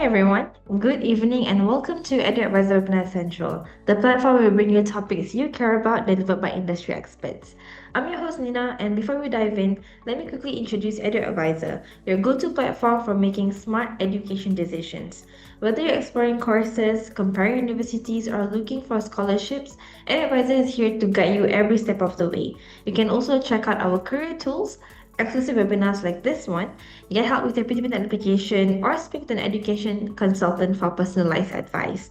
everyone, good evening and welcome to EduAdvisor Webinar Central, the platform where we bring you topics you care about delivered by industry experts. I'm your host Nina, and before we dive in, let me quickly introduce EduAdvisor, your go-to platform for making smart education decisions. Whether you're exploring courses, comparing universities, or looking for scholarships, EduAdvisor is here to guide you every step of the way. You can also check out our career tools, exclusive webinars like this one, get help with your PTP application, or speak to an education consultant for personalized advice.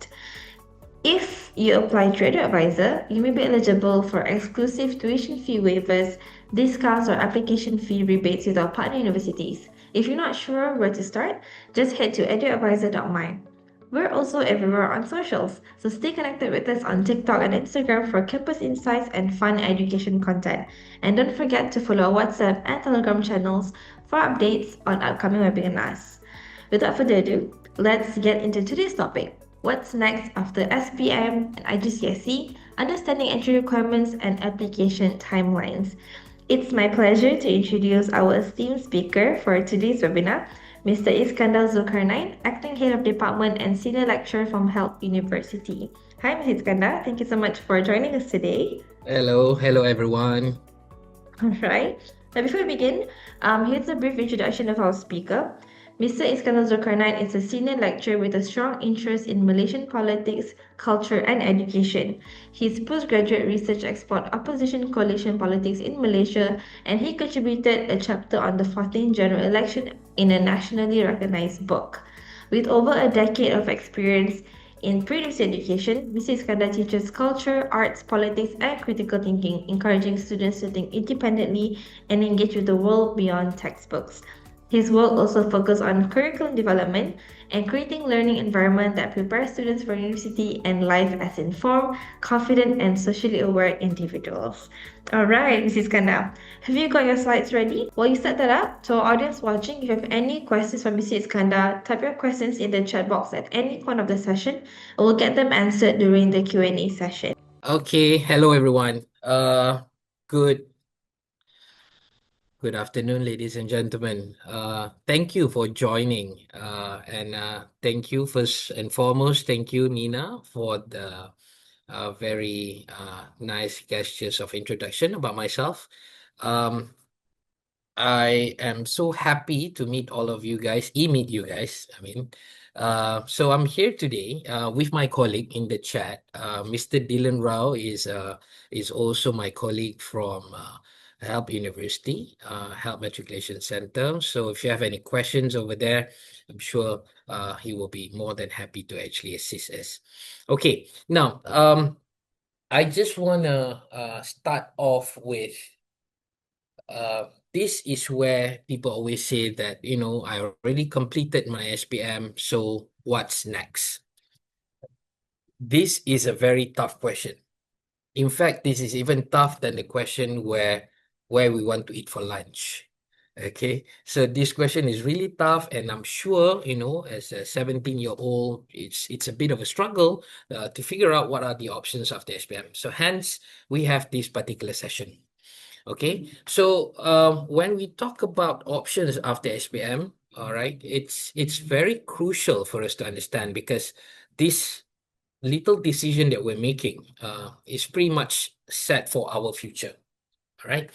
If you apply to EduAdvisor, you may be eligible for exclusive tuition fee waivers, discounts, or application fee rebates with our partner universities. If you're not sure where to start, just head to eduadvisor.my. We're also everywhere on socials, so stay connected with us on TikTok and Instagram for campus insights and fun education content. And don't forget to follow our WhatsApp and Telegram channels for updates on upcoming webinars. Without further ado, let's get into today's topic. What's next after SPM and IGCSE, understanding entry requirements and application timelines. It's my pleasure to introduce our esteemed speaker for today's webinar, Mr. Iskandar Dzulkarnain, Acting Head of Department and Senior Lecturer from Health University. Hi, Mr. Iskandar. Thank you so much for joining us today. Hello everyone. All right. Now, before we begin, here's a brief introduction of our speaker. Mr. Iskandar Dzulkarnain is a senior lecturer with a strong interest in Malaysian politics, culture, and education. His postgraduate research explored opposition coalition politics in Malaysia, and he contributed a chapter on the 14th general election in a nationally recognized book. With over a decade of experience in pre-university education, Mr. Iskandar teaches culture, arts, politics, and critical thinking, encouraging students to think independently and engage with the world beyond textbooks. His work also focuses on curriculum development and creating learning environment that prepares students for university and life as informed, confident, and socially aware individuals. All right, Mrs. Kanda, have you got your slides ready? While you set that up, to our audience watching, if you have any questions for Mrs. Kanda, type your questions in the chat box at any point of the session, and we'll get them answered during the Q&A session. Okay, hello everyone. Good afternoon, ladies and gentlemen. Thank you for joining. And thank you first and foremost. Thank you, Nina, for the very nice gestures of introduction about myself. I am so happy to meet all of you guys, meet you guys. So I'm here today with my colleague in the chat. Mr. Dylan Rao is also my colleague from Help University, Help Matriculation Center. So if you have any questions over there, I'm sure he will be more than happy to actually assist us. Okay, now I just want to start off with this is where people always say that, I already completed my SPM, so what's next? This is a very tough question. In fact, this is even tough than the question where we want to eat for lunch. Okay, so this question is really tough, and I'm sure, as a 17-year-old, it's a bit of a struggle to figure out what are the options after SPM. So hence, we have this particular session. Okay, so when we talk about options after SPM, all right, it's very crucial for us to understand, because this little decision that we're making is pretty much set for our future. All right,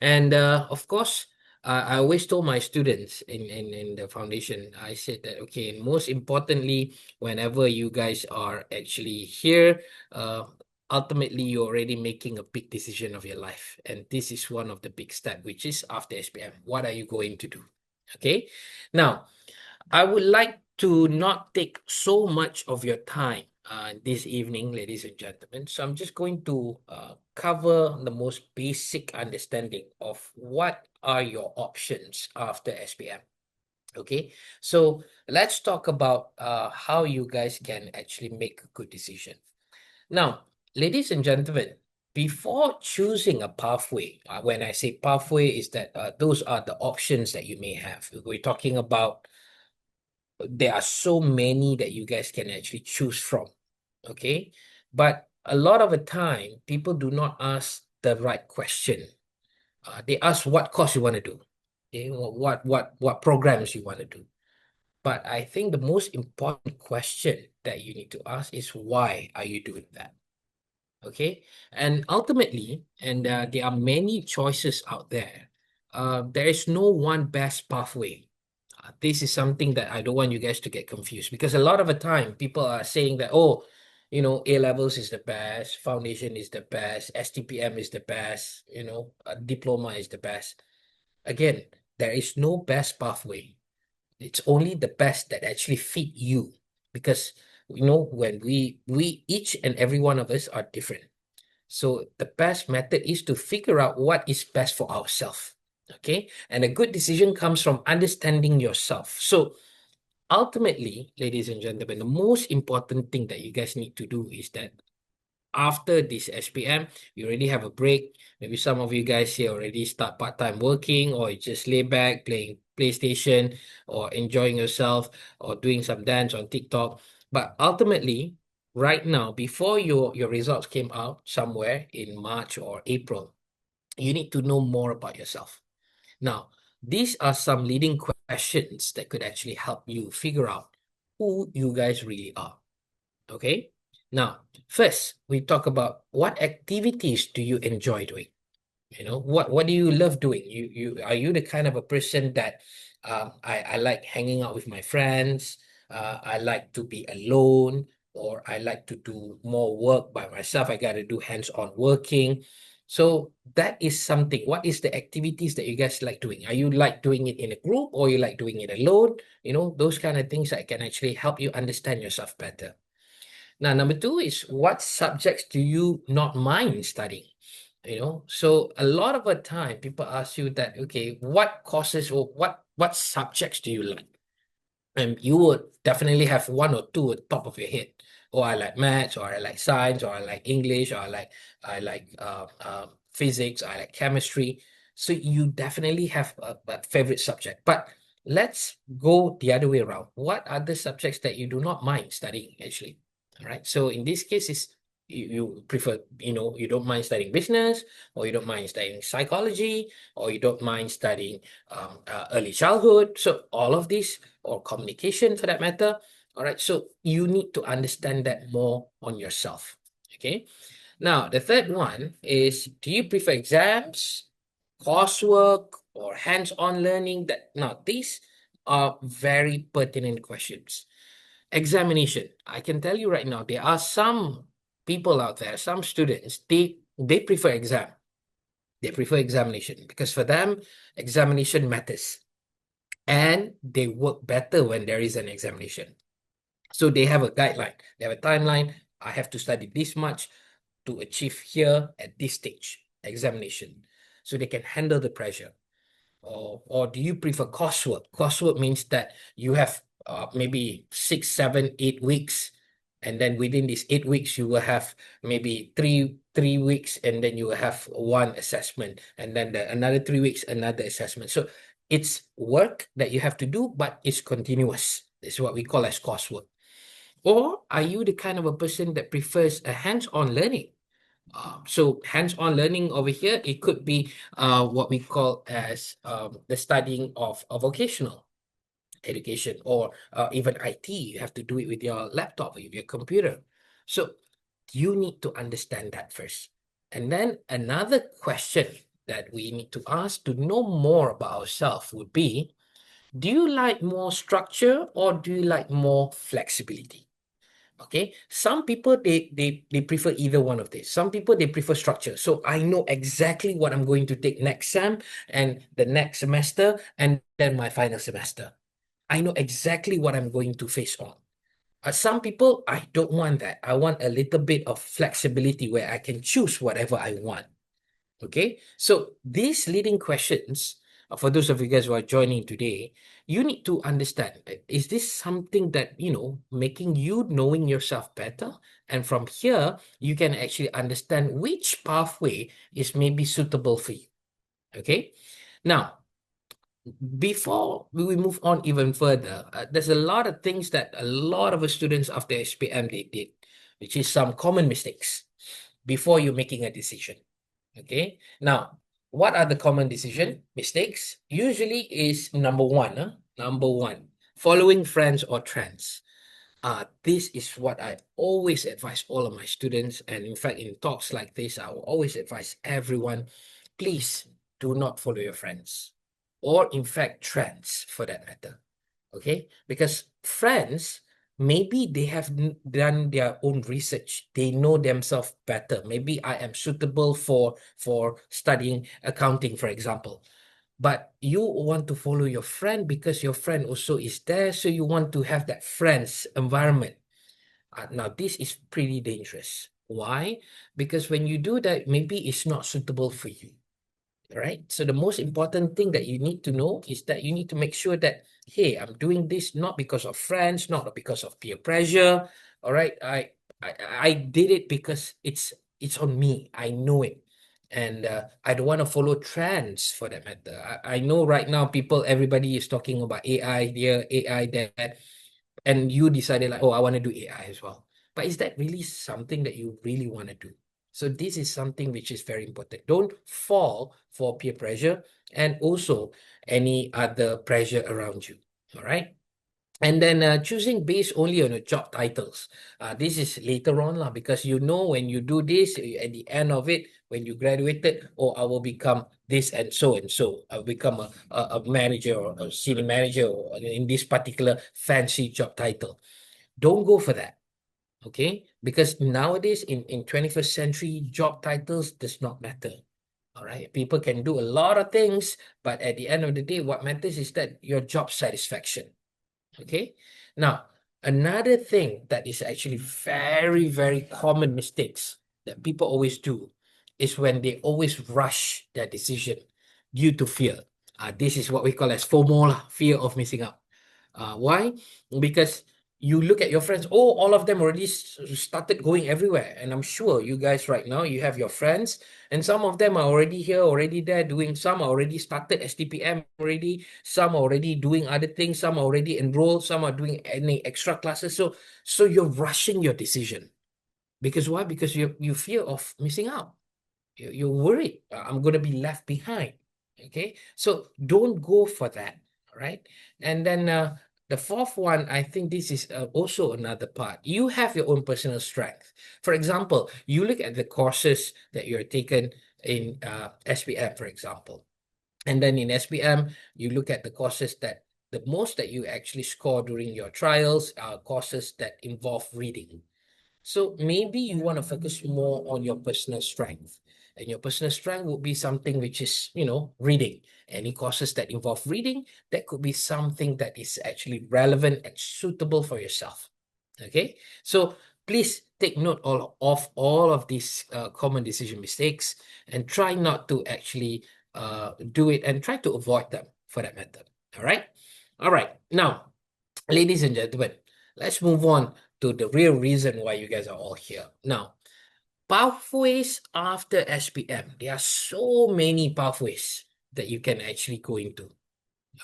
and of course, I always told my students in the foundation, I said that, okay, most importantly, whenever you guys are actually here, ultimately you're already making a big decision of your life, and this is one of the big steps, which is after SPM. What are you going to do? Okay, now I would like to not take so much of your time this evening, ladies and gentlemen. So I'm just going to cover the most basic understanding of what are your options after SPM. Okay, so let's talk about how you guys can actually make a good decision. Now, ladies and gentlemen, before choosing a pathway, when I say pathway, is that those are the options that you may have. We're talking about, there are so many that you guys can actually choose from. Okay, but a lot of the time, people do not ask the right question. They ask what course you want to do, okay? What programs you want to do. But I think the most important question that you need to ask is why are you doing that? Okay. And ultimately, and there are many choices out there. There is no one best pathway. This is something that I don't want you guys to get confused, because a lot of the time people are saying that, oh, A levels is the best, foundation is the best, STPM is the best, diploma is the best. Again, there is no best pathway. It's only the best that actually fit you, because when we each and every one of us are different. So the best method is to figure out what is best for ourselves. Okay. And a good decision comes from understanding yourself. So ultimately, ladies and gentlemen, the most important thing that you guys need to do is that after this SPM, you already have a break. Maybe some of you guys here already start part-time working, or you just lay back playing PlayStation, or enjoying yourself, or doing some dance on TikTok. But ultimately, right now, before your results came out somewhere in March or April, you need to know more about yourself. Now, these are some leading questions that could actually help you figure out who you guys really are. Okay. Now, first, we talk about what activities do you enjoy doing? What do you love doing? Are you the kind of a person that I like hanging out with my friends, I like to be alone, or I like to do more work by myself. I got to do hands-on working. So that is something. What is the activities that you guys like doing? Are you like doing it in a group, or you like doing it alone? Those kind of things that can actually help you understand yourself better. Now, number two is, what subjects do you not mind studying? So a lot of the time people ask you that, okay, what courses or what subjects do you like? And you would definitely have one or two at the top of your head. Oh, I like maths, or I like science, or I like English, or I like physics, I like chemistry. So you definitely have a favorite subject. But let's go the other way around. What are the subjects that you do not mind studying, actually? All right. So in this case, is you prefer, you don't mind studying business, or you don't mind studying psychology, or you don't mind studying early childhood. So all of these, or communication for that matter. All right. So you need to understand that more on yourself. Okay. Now, the third one is, do you prefer exams, coursework, or hands-on learning? Now, these are very pertinent questions. Examination. I can tell you right now, there are some people out there, some students, they prefer exam. They prefer examination, because for them, examination matters, and they work better when there is an examination. So they have a guideline, they have a timeline. I have to study this much to achieve here at this stage, examination. So they can handle the pressure. Or do you prefer coursework? Coursework means that you have maybe 6, 7, 8 weeks, and then within these 8 weeks, you will have maybe three weeks, and then you will have one assessment, and then another 3 weeks, another assessment. So it's work that you have to do, but it's continuous. It's what we call as coursework. Or are you the kind of a person that prefers a hands-on learning? So hands-on learning over here, it could be what we call as the studying of a vocational education, or even IT. You have to do it with your laptop, with your computer. So you need to understand that first. And then another question that we need to ask to know more about ourselves would be, do you like more structure, or do you like more flexibility? Okay, some people they prefer either one of these. Some people they prefer structure. So I know exactly what I'm going to take next sem, and the next semester, and then my final semester. I know exactly what I'm going to face on. Some people, I don't want that. I want a little bit of flexibility where I can choose whatever I want. Okay, so these leading questions, for those of you guys who are joining today, you need to understand, is this something that, making you knowing yourself better? And from here, you can actually understand which pathway is maybe suitable for you. Okay, now, before we move on even further, there's a lot of things that a lot of the students after SPM they did, which is some common mistakes before you're making a decision. Okay. Now, what are the common decision mistakes? Usually is number one. Number one, following friends or trends. This is what I always advise all of my students. And in fact, in talks like this, I will always advise everyone, please do not follow your friends, or in fact, trends for that matter. Okay? Because friends, maybe they have done their own research. They know themselves better. Maybe I am suitable for studying accounting, for example. But you want to follow your friend because your friend also is there, so you want to have that friend's environment. Now, this is pretty dangerous. Why? Because when you do that, maybe it's not suitable for you, right? So the most important thing that you need to know is that you need to make sure that, hey, I'm doing this not because of friends, not because of peer pressure. All right, I did it because it's on me. I know it. And I don't want to follow trends for that matter. I know right now everybody is talking about AI here, AI there, and you decided like, oh, I want to do AI as well. But is that really something that you really want to do? So this is something which is very important. Don't fall for peer pressure and also any other pressure around you. All right. And then choosing based only on your job titles. This is later on lah, because you know when you do this, at the end of it, when you graduated, oh, I will become this and so and so. I'll become a manager or a senior manager or in this particular fancy job title. Don't go for that. Okay, because nowadays in 21st century, job titles does not matter. All right, people can do a lot of things, but at the end of the day, what matters is that your job satisfaction. Okay, now another thing that is actually very, very common mistakes that people always do is when they always rush their decision due to fear. This is what we call as FOMO, lah, fear of missing out. Why? Because you look at your friends, oh, all of them already started going everywhere. And I'm sure you guys right now, you have your friends, and some of them are already here, already there, doing some are already started STPM already, some are already doing other things, some are already enrolled, some are doing any extra classes. So you're rushing your decision. Because why? Because you fear of missing out. You're worried, I'm going to be left behind. Okay, so don't go for that, right? And then the fourth one, I think this is also another part. You have your own personal strength. For example, you look at the courses that you're taken in SPM, for example, and then in SPM you look at the courses that the most that you actually score during your trials are courses that involve reading. So maybe you want to focus more on your personal strength. And your personal strength would be something which is, reading. Any courses that involve reading, that could be something that is actually relevant and suitable for yourself. Okay, so please take note of all of these common decision mistakes and try not to actually do it, and try to avoid them for that matter. All right. All right. Now, ladies and gentlemen, let's move on to the real reason why you guys are all here. Now, pathways after SPM. There are so many pathways that you can actually go into.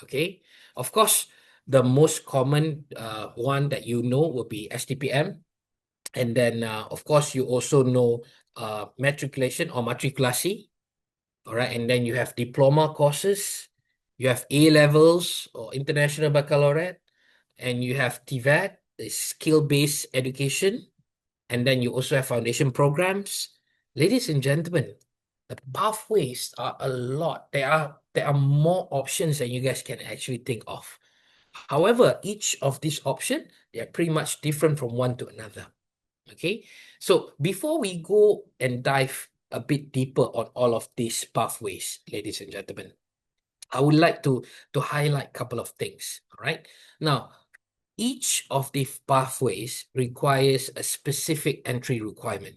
Okay. Of course, the most common one that you know will be STPM. And then, of course, you also know matriculation or matriculasi. All right. And then you have diploma courses. You have A levels or international baccalaureate. And you have TVET, the skill-based education. And then you also have foundation programs. Ladies and gentlemen, the pathways are a lot. There are more options than you guys can actually think of. However, each of these options, they are pretty much different from one to another. Okay, so before we go and dive a bit deeper on all of these pathways, ladies and gentlemen, I would like to highlight a couple of things. All right, now each of the pathways requires a specific entry requirement.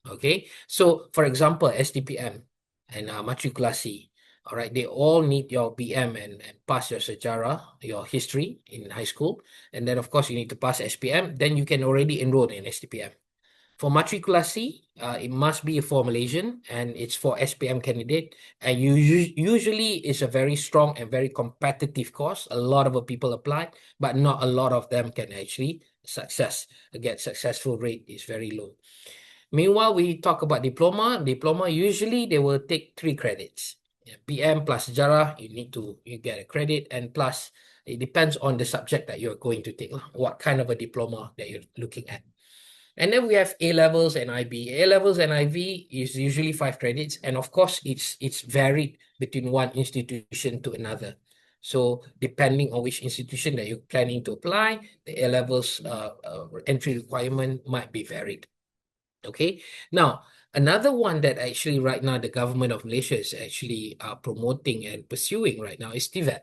Okay, so for example, STPM and matriculasi, all right, they all need your BM and pass your sejarah, your history in high school. And then, of course, you need to pass SPM. Then you can already enroll in STPM. For matriculasi, it must be for Malaysian and it's for SPM candidate. And usually it's a very strong and very competitive course. A lot of people apply, but not a lot of them can actually get successful rate is very low. Meanwhile, we talk about diploma. Diploma, usually they will take 3 credits. PM plus sejarah, you get a credit, and plus It depends on the subject that you're going to take, what kind of a diploma that you're looking at. And then we have A levels and IB. A levels and IB is usually 5 credits, and of course, it's varied between one institution to another. So depending on which institution that you're planning to apply, the A levels entry requirement might be varied. Okay. Now, another one that actually right now the government of Malaysia is actually promoting and pursuing right now is TVET.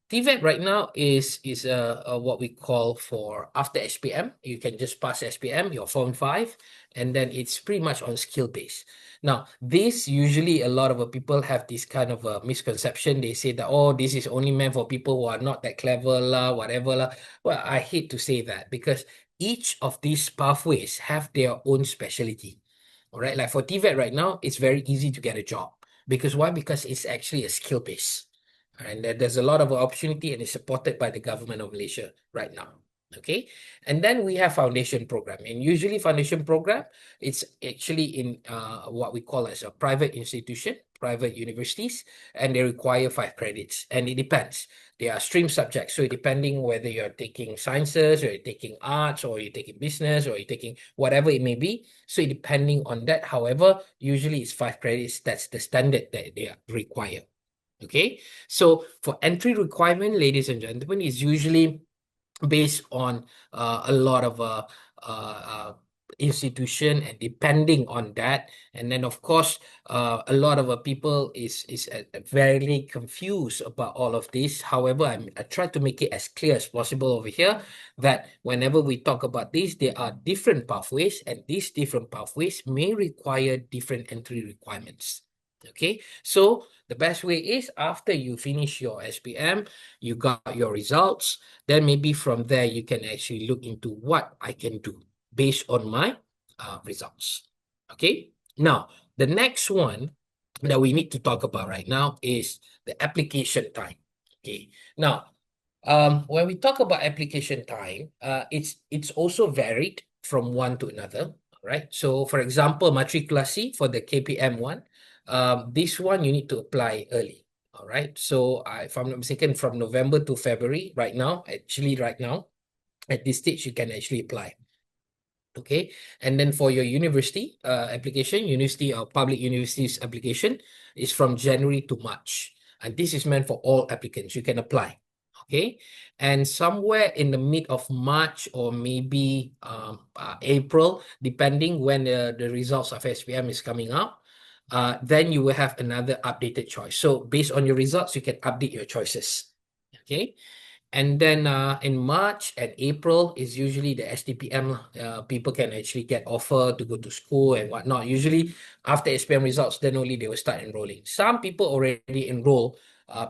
TVET right now is what we call for after SPM. You can just pass SPM, your Form 5, and then it's pretty much on skill base. Now, this usually a lot of people have this kind of a misconception. They say that, oh, this is only meant for people who are not that clever, lah, whatever. Lah. Well, I hate to say that because each of these pathways have their own specialty. All right, like for TVET right now, it's very easy to get a job. Because why? Because it's actually a skill base. And there's a lot of opportunity and it's supported by the government of Malaysia right now. Okay. And then we have foundation program. And usually foundation program, it's actually in what we call as a private institution, private universities, and they require 5 credits. And it depends. They are stream subjects. So depending whether you're taking sciences or you're taking arts or you're taking business or you're taking whatever it may be. So depending on that, however, usually it's 5 credits. That's the standard that they require. Okay, so for entry requirement, ladies and gentlemen, is usually based on a lot of institution, and depending on that, and then of course a lot of people is very confused about all of this. However, I try to make it as clear as possible over here that whenever we talk about this, there are different pathways, and these different pathways may require different entry requirements. Okay, so the best way is after you finish your SPM, you got your results, then maybe from there you can actually look into what I can do based on my results. Okay, now the next one that we need to talk about right now is the application time. Okay, now when we talk about application time, it's also varied from one to another. Right. So for example, matriculasi for the KPM one, this one you need to apply early. All right. So if I'm not mistaken, from November to February, right now, at this stage, you can actually apply. Okay. And then for your university application, university or public universities application is from January to March. And this is meant for all applicants. You can apply. Okay. And somewhere in the mid of March or maybe April, depending when the results of SPM is coming out, then you will have another updated choice. So based on your results, you can update your choices. Okay. And then in March and April is usually the STPM. People can actually get offer to go to school and whatnot. Usually after SPM results, then only they will start enrolling. Some people already enroll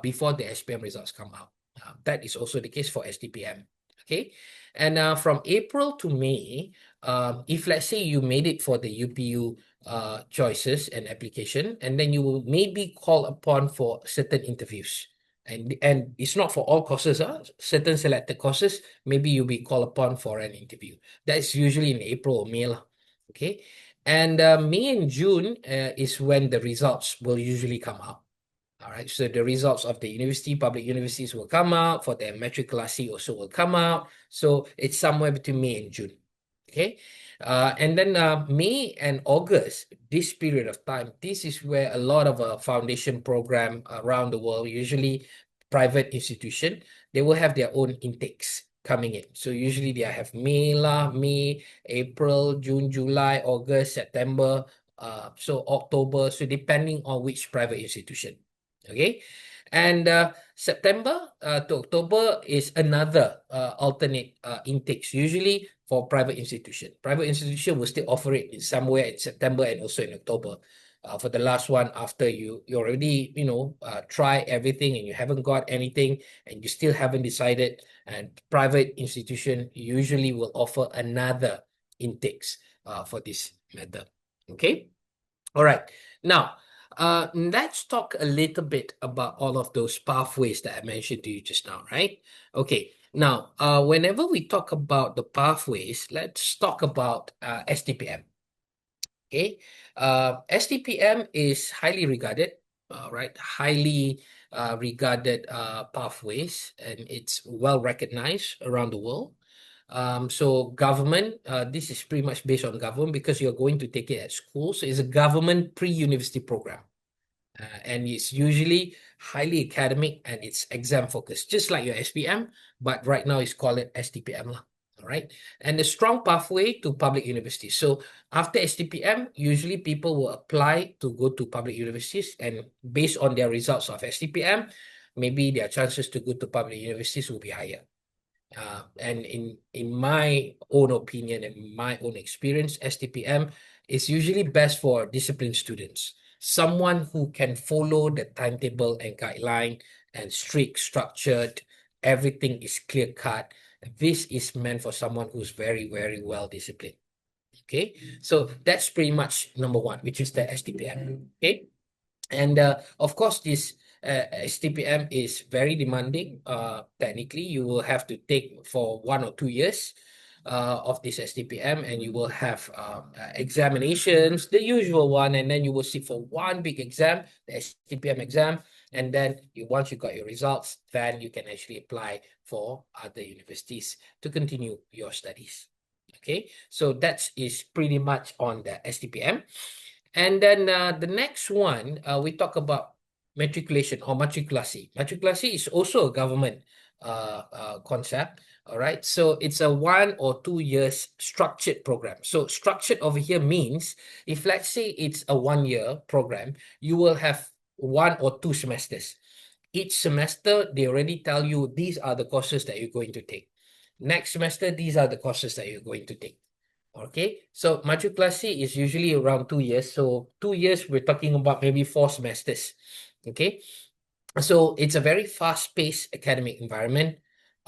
before the SPM results come out. That is also the case for STPM. Okay. And from April to May, if let's say you made it for the UPU choices and application, and then you will maybe call upon for certain interviews. And it's not for all courses, certain selected courses, maybe you'll be called upon for an interview. That's usually in April or May. Okay. And May and June is when the results will usually come out. All right. So the results of the university, public universities will come out, for the matriculasi also will come out. So it's somewhere between May and June. Okay. And then May and August, this period of time, this is where a lot of foundation program around the world, usually private institution, they will have their own intakes coming in. So usually they have May, April, June, July, August, September, so October. So depending on which private institution. Okay. And September to October is another alternate intakes, usually for private institution. Private institution will still offer it in somewhere in September and also in October. For the last one, after you already, try everything and you haven't got anything and you still haven't decided, and private institution usually will offer another intakes for this method. Okay. All right. Now, let's talk a little bit about all of those pathways that I mentioned to you just now, right? Okay. Now, whenever we talk about the pathways, let's talk about STPM. Okay. STPM is highly regarded. right? Highly regarded pathways, and it's well recognized around the world. So government, this is pretty much based on government because you're going to take it at school. So it's a government pre-university program. And it's usually highly academic and it's exam focused, just like your SPM, but right now it's called it STPM. All right. And the strong pathway to public universities. So after STPM, usually people will apply to go to public universities, and based on their results of STPM, maybe their chances to go to public universities will be higher. And in my own opinion and my own experience, STPM is usually best for disciplined students, someone who can follow the timetable and guideline and strict, structured, everything is clear cut. This is meant for someone who's very, very well disciplined. Okay, so that's pretty much number one, which is the STPM. Okay. And of course, this STPM is very demanding. Technically, you will have to take for 1 or 2 years of this STPM, and you will have examinations, the usual one, and then you will sit for one big exam, the STPM exam, and then once you got your results, then you can actually apply for other universities to continue your studies. Okay, so that is pretty much on the STPM. And then the next one, we talk about matriculation or matriculasi. Matriculasi is also a government concept. All right. So it's a 1 or 2 years structured program. So structured over here means if let's say it's a 1 year program, you will have 1 or 2 semesters. Each semester, they already tell you these are the courses that you're going to take. Next semester, these are the courses that you're going to take. Okay, so matriculasi is usually around 2 years. So 2 years, we're talking about maybe 4 semesters. Okay, so it's a very fast-paced academic environment.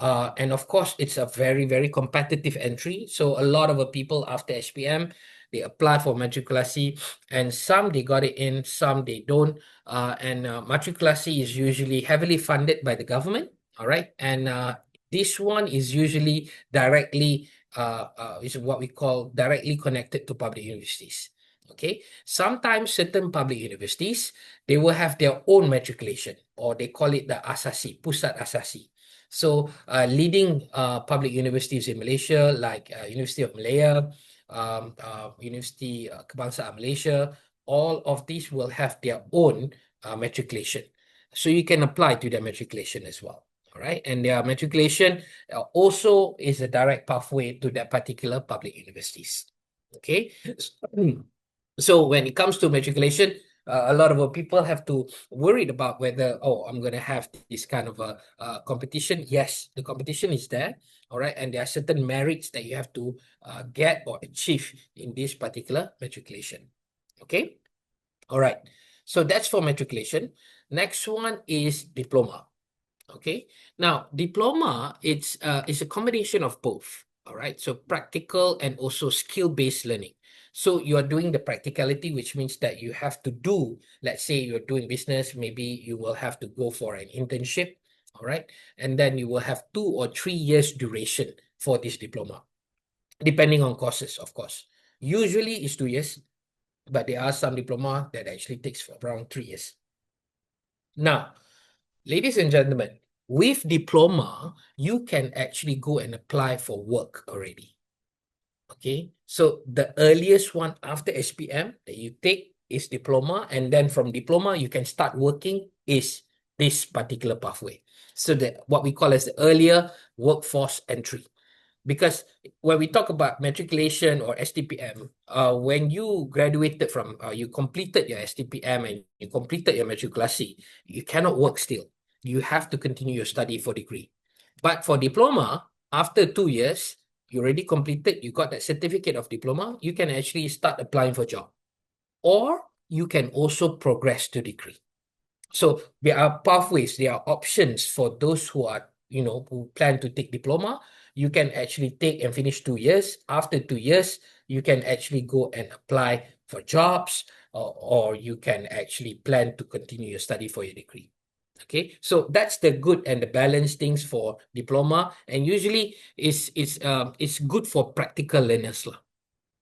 And of course, it's a very, very competitive entry. So a lot of people after SPM, they apply for matriculasi, and some they got it in, some they don't. And matriculasi is usually heavily funded by the government. All right, and this one is usually directly is what we call directly connected to public universities. Okay, sometimes certain public universities, they will have their own matriculation, or they call it the Asasi, Pusat Asasi. So leading public universities in Malaysia, like University of Malaya, University Kebangsaan Malaysia, all of these will have their own matriculation. So you can apply to their matriculation as well. All right, and their matriculation also is a direct pathway to that particular public universities. Okay, so when it comes to matriculation, a lot of people have to worried about whether, oh, I'm going to have this kind of a competition. Yes, the competition is there. All right, and there are certain merits that you have to get or achieve in this particular matriculation. Okay, all right. So that's for matriculation. Next one is diploma. Okay, now diploma, it's a combination of both. All right, so practical and also skill-based learning. So you are doing the practicality, which means that you have to do, let's say you're doing business, maybe you will have to go for an internship. All right, and then you will have 2 or 3 years duration for this diploma, depending on courses, of course. Usually it's 2 years, but there are some diploma that actually takes around 3 years. Now, ladies and gentlemen, with diploma, you can actually go and apply for work already. Okay, so the earliest one after SPM that you take is diploma, and then from diploma, you can start working is this particular pathway. So that what we call as the earlier workforce entry. Because when we talk about matriculation or STPM, when you graduated from, you completed your STPM and you completed your matriculasi, you cannot work still. You have to continue your study for degree. But for diploma, after 2 years, you already completed, you got that certificate of diploma, you can actually start applying for job. Or you can also progress to degree. So there are pathways, there are options for those who are, who plan to take diploma. You can actually take and finish 2 years. After 2 years, you can actually go and apply for jobs, or you can actually plan to continue your study for your degree. Okay, so that's the good and the balanced things for diploma, and usually it's good for practical learners lah.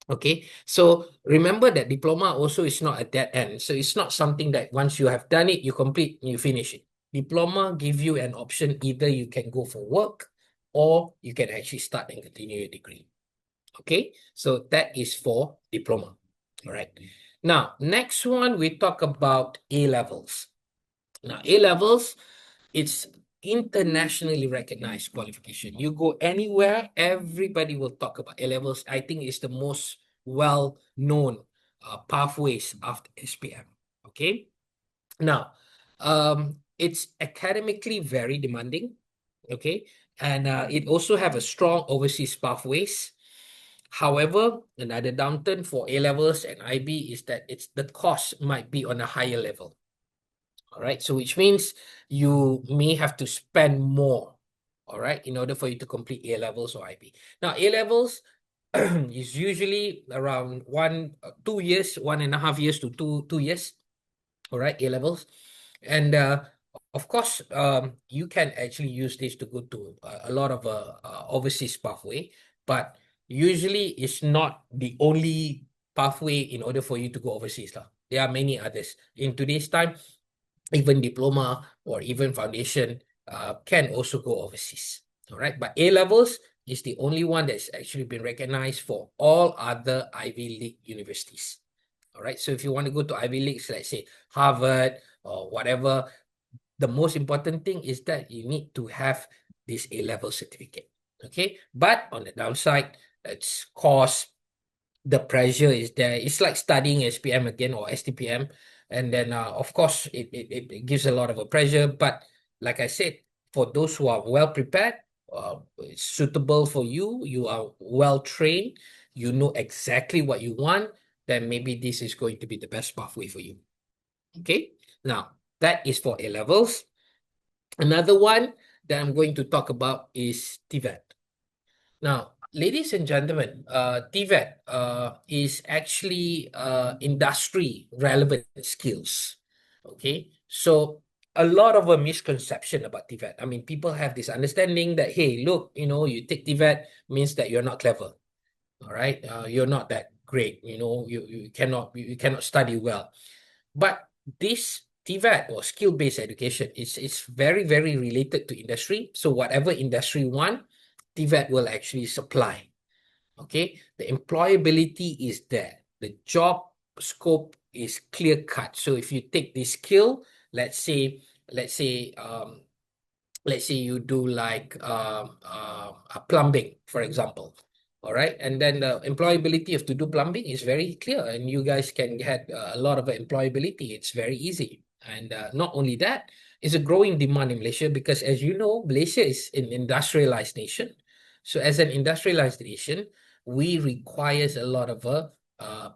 Okay, so remember that diploma also is not a dead end. So it's not something that once you have done it, you complete, you finish it. Diploma give you an option, either you can go for work or you can actually start and continue your degree. Okay, so that is for diploma. All right. Now, next one, we talk about A levels. Now, A levels, it's internationally recognized qualification. You go anywhere, everybody will talk about A levels. I think it's the most well-known pathways after SPM. Okay. Now, it's academically very demanding. Okay, and it also have a strong overseas pathways. However, another downturn for A levels and IB is that it's the cost might be on a higher level. All right, so which means you may have to spend more, all right, in order for you to complete A levels or IB. Now, A levels is usually around 2 years, 1.5 years to two years, all right, A levels. And of course, you can actually use this to go to a lot of overseas pathway, but usually it's not the only pathway in order for you to go overseas. There are many others. In today's time, even diploma or even foundation can also go overseas. All right, but A levels is the only one that's actually been recognized for all other Ivy League universities. All right, so if you want to go to Ivy Leagues, let's say Harvard or whatever, the most important thing is that you need to have this A level certificate. Okay, but on the downside, it's cost, the pressure is there. It's like studying SPM again or STPM. And then, of course, it gives a lot of a pressure. But like I said, for those who are well prepared, it's suitable for you, you are well trained, you know exactly what you want, then maybe this is going to be the best pathway for you. Okay, now that is for A levels. Another one that I'm going to talk about is TVET. Now, ladies and gentlemen, TVET is actually industry relevant skills. Okay, so a lot of a misconception about TVET. I mean, people have this understanding that, hey, look, you take TVET means that you're not clever. All right, you're not that great. You cannot study well. But this TVET or skill-based education is very, very related to industry. So whatever industry want, TVET will actually supply. Okay, the employability is there. The job scope is clear cut. So if you take this skill, let's say, let's say, um, let's say you do like plumbing, for example. All right. And then the employability of to do plumbing is very clear, and you guys can get a lot of employability. It's very easy. And not only that, it's a growing demand in Malaysia because, as you know, Malaysia is an industrialized nation. So as an industrialized nation, we requires a lot of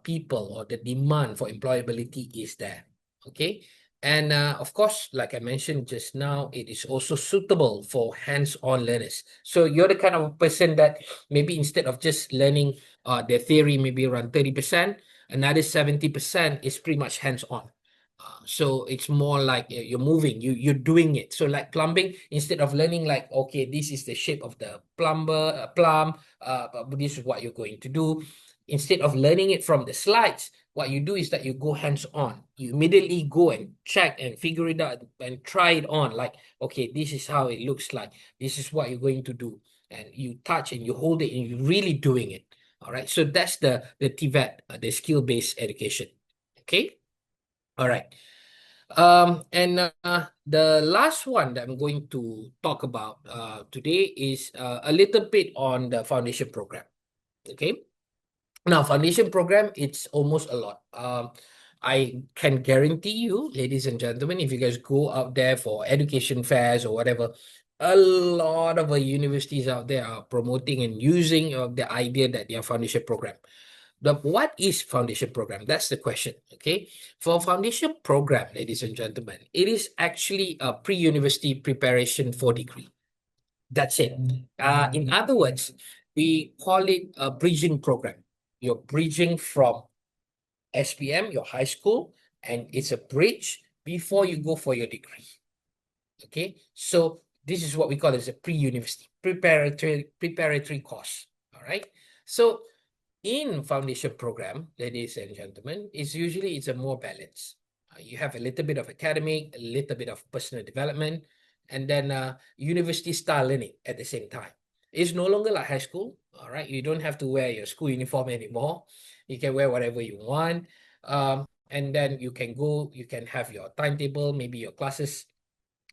people, or the demand for employability is there. Okay. And of course, like I mentioned just now, it is also suitable for hands-on learners. So you're the kind of person that maybe instead of just learning the theory, maybe around 30%, another 70% is pretty much hands-on. So it's more like you're moving, you're doing it. So like plumbing, instead of learning like, okay, this is the shape of the plumb, this is what you're going to do. Instead of learning it from the slides, what you do is that you go hands-on. You immediately go and check and figure it out and try it on. Like, okay, this is how it looks like. This is what you're going to do. And you touch and you hold it and you're really doing it. All right. So that's the TVET, the skill-based education. Okay. All right. And the last one that I'm going to talk about today is a little bit on the foundation program. Okay. Now, foundation program, it's almost a lot. I can guarantee you, ladies and gentlemen, if you guys go out there for education fairs or whatever, a lot of universities out there are promoting and using the idea that they are foundation program. What is foundation program? That's the question. Okay. For foundation program, ladies and gentlemen, it is actually a pre-university preparation for degree. That's it. In other words, we call it a bridging program. You're bridging from SPM, your high school, and it's a bridge before you go for your degree. Okay, so this is what we call as a pre-university preparatory course. All right. So in foundation program, ladies and gentlemen, it's a more balance. You have a little bit of academic, a little bit of personal development, and then university style learning at the same time. It's no longer like high school, all right? You don't have to wear your school uniform anymore. You can wear whatever you want. And then you can have your timetable, maybe your classes.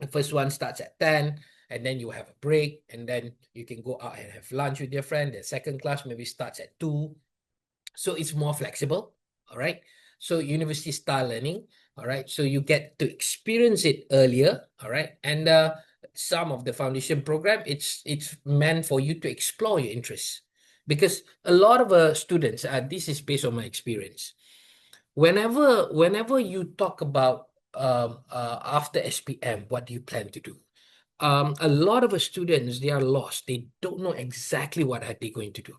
The first one starts at 10, and then you have a break, and then you can go out and have lunch with your friend. The second class maybe starts at 2. So it's more flexible, all right? So university style learning, all right? So you get to experience it earlier, all right? And some of the foundation program, it's meant for you to explore your interests. Because a lot of students, this is based on my experience, whenever you talk about after SPM, what do you plan to do? A lot of students, they are lost. They don't know exactly what are they going to do.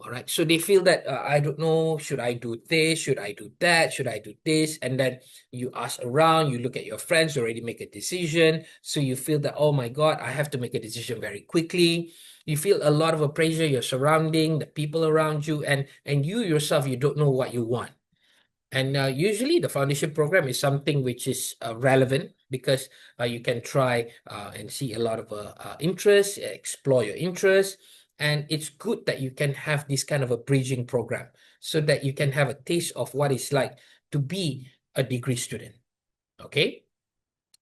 All right. So they feel that I don't know, should I do this? Should I do that? Should I do this? And then you ask around, you look at your friends already make a decision. So you feel that, oh my God, I have to make a decision very quickly. You feel a lot of a pressure, your surrounding, the people around you, and you yourself, you don't know what you want. And usually the foundation program is something which is relevant because you can try and see a lot of interest, explore your interest. And it's good that you can have this kind of a bridging program so that you can have a taste of what it's like to be a degree student. Okay.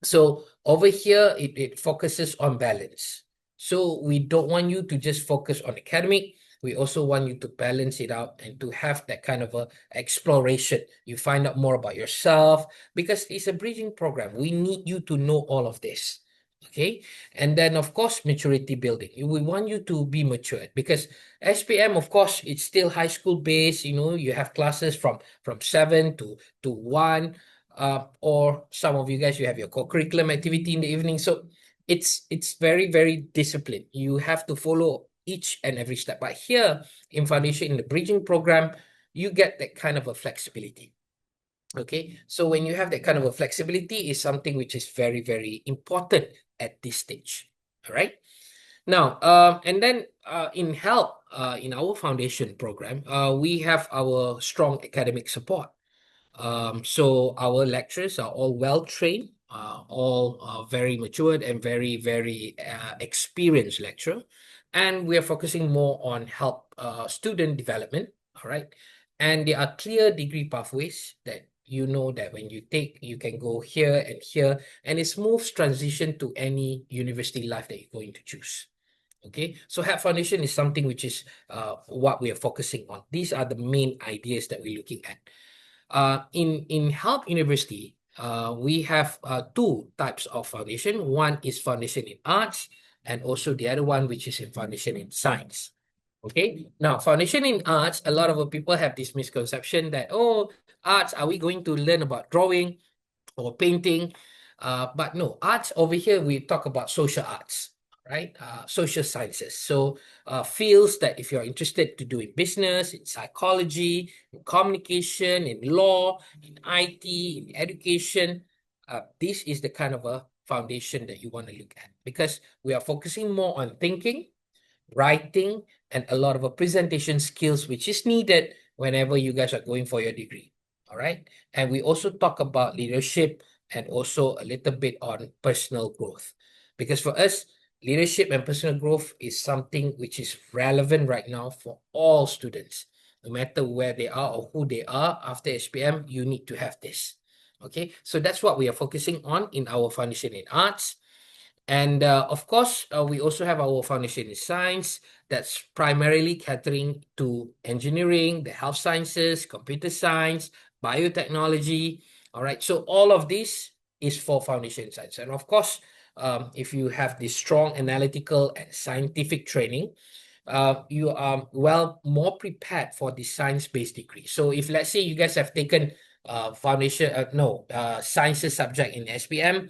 So over here, it focuses on balance. So we don't want you to just focus on academic. We also want you to balance it out and to have that kind of a exploration. You find out more about yourself because it's a bridging program. We need you to know all of this. Okay. And then, of course, maturity building. We want you to be matured because SPM, of course, it's still high school based. You have classes from 7 to 1. Or some of you guys, you have your co-curriculum activity in the evening. So it's very, very disciplined. You have to follow each and every step. But here in foundation, in the bridging program, you get that kind of a flexibility. Okay, so when you have that kind of a flexibility is something which is very, very important at this stage. All right. Now, and then in help in our foundation program, we have our strong academic support. So our lecturers are all well trained, all very matured and very, very experienced lecturer. And we are focusing more on help student development, all right? And there are clear degree pathways that you know that when you take, you can go here and here, and it's smooth transition to any university life that you're going to choose. Okay, so HELP Foundation is something which is what we are focusing on. These are the main ideas that we're looking at. In HELP University, we have two types of foundation. One is foundation in arts, and also the other one which is in foundation in science. Okay, now foundation in arts, a lot of people have this misconception that, oh, arts, are we going to learn about drawing or painting? But no, arts over here, we talk about social arts, right? Social sciences. So fields that if you're interested to do in business, in psychology, in communication, in law, in IT, in education, this is the kind of a foundation that you want to look at because we are focusing more on thinking, writing, and a lot of presentation skills, which is needed whenever you guys are going for your degree. All right. And we also talk about leadership and also a little bit on personal growth. Because for us, leadership and personal growth is something which is relevant right now for all students. No matter where they are or who they are after SPM, you need to have this. Okay. So that's what we are focusing on in our foundation in arts. And of course, we also have our foundation in science that's primarily catering to engineering, the health sciences, computer science, biotechnology. All right. So all of this is for foundation science. And of course, if you have this strong analytical and scientific training, you are more prepared for the science-based degree. So if let's say you guys have taken sciences subject in SPM,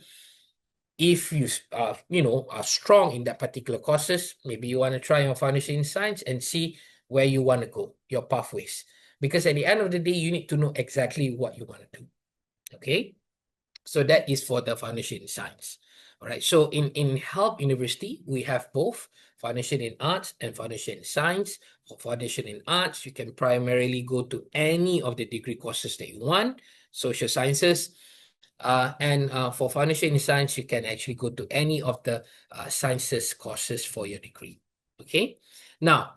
if you are strong in that particular courses, maybe you want to try your foundation in science and see where you want to go, your pathways. Because at the end of the day, you need to know exactly what you want to do. Okay. So that is for the foundation in science. All right. So in Help University, we have both foundation in arts and foundation in science. For foundation in arts, you can primarily go to any of the degree courses that you want, social sciences. And for foundation in science, you can actually go to any of the sciences courses for your degree. Okay. Now,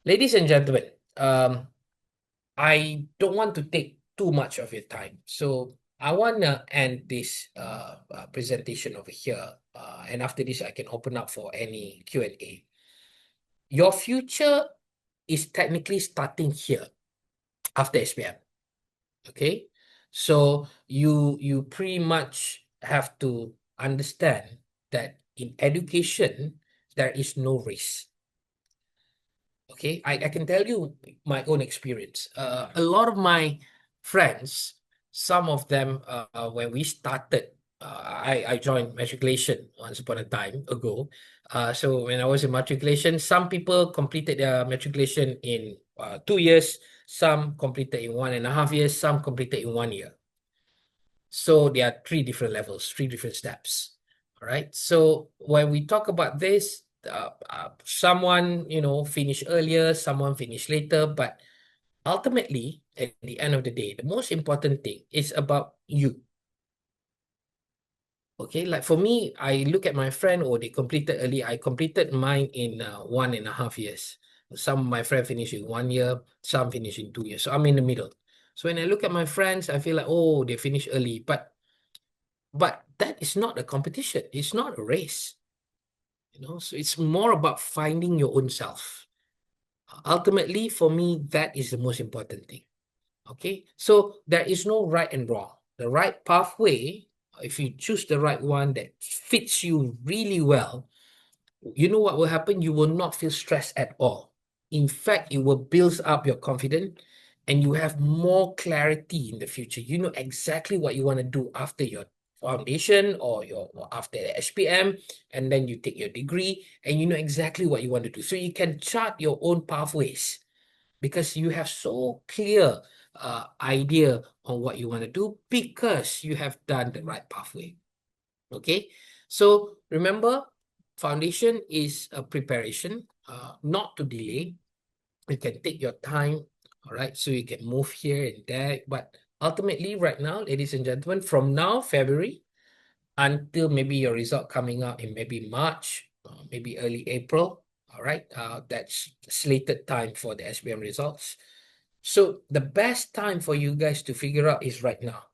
ladies and gentlemen, I don't want to take too much of your time. So I want to end this presentation over here. And after this, I can open up for any Q&A. Your future is technically starting here after SPM. Okay. So you pretty much have to understand that in education, there is no race. Okay, I can tell you my own experience. A lot of my friends, some of them, when we started, I joined matriculation once upon a time ago. So when I was in matriculation, some people completed their matriculation in 2 years, some completed in 1.5 years, some completed in 1 year. So there are three different levels, three different steps. All right. So when we talk about this, someone, finish earlier, someone finish later, but ultimately, at the end of the day, the most important thing is about you. Okay, like for me, I look at my friend, or they completed early. I completed mine in 1.5 years. Some of my friends finish in 1 year, some finish in 2 years. So I'm in the middle. So when I look at my friends, I feel like, oh, they finish early. But that is not a competition. It's not a race. So it's more about finding your own self. Ultimately, for me, that is the most important thing. Okay, so there is no right and wrong. The right pathway, if you choose the right one that fits you really well, you know what will happen? You will not feel stressed at all. In fact, it will build up your confidence, and you have more clarity in the future. You know exactly what you want to do after your foundation or after the SPM, and then you take your degree, and you know exactly what you want to do. So you can chart your own pathways because you have so clear idea on what you want to do because you have done the right pathway. Okay, so remember, foundation is a preparation, not to delay. You can take your time, all right? So you can move here and there. But ultimately, right now, ladies and gentlemen, from now, February, until maybe your result coming out in maybe March, maybe early April, all right? That's slated time for the SPM results. So the best time for you guys to figure out is right now.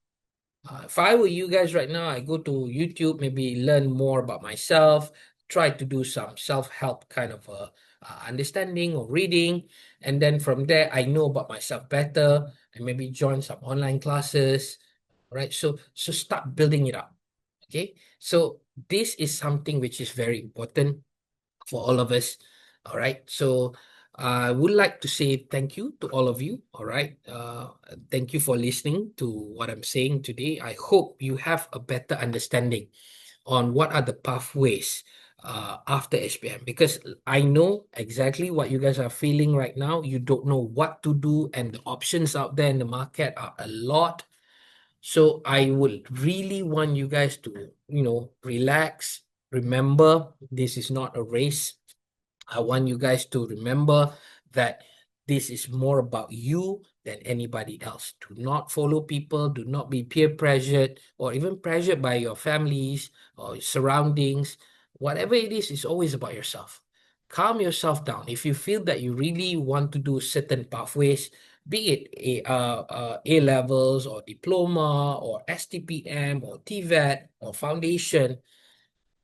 If I were you guys right now, I go to YouTube, maybe learn more about myself, try to do some self-help kind of understanding or reading. And then from there, I know about myself better and maybe join some online classes. Right. So start building it up. Okay. So this is something which is very important for all of us. All right. So I would like to say thank you to all of you. All right. Thank you for listening to what I'm saying today. I hope you have a better understanding on what are the pathways after SPM, because I know exactly what you guys are feeling right now. You don't know what to do, and the options out there in the market are a lot. So I would really want you guys to, relax. Remember, this is not a race. I want you guys to remember that this is more about you than anybody else. Do not follow people. Do not be peer pressured or even pressured by your families or surroundings. Whatever it is, it's always about yourself. Calm yourself down. If you feel that you really want to do certain pathways, be it A levels or diploma or STPM or TVET or foundation,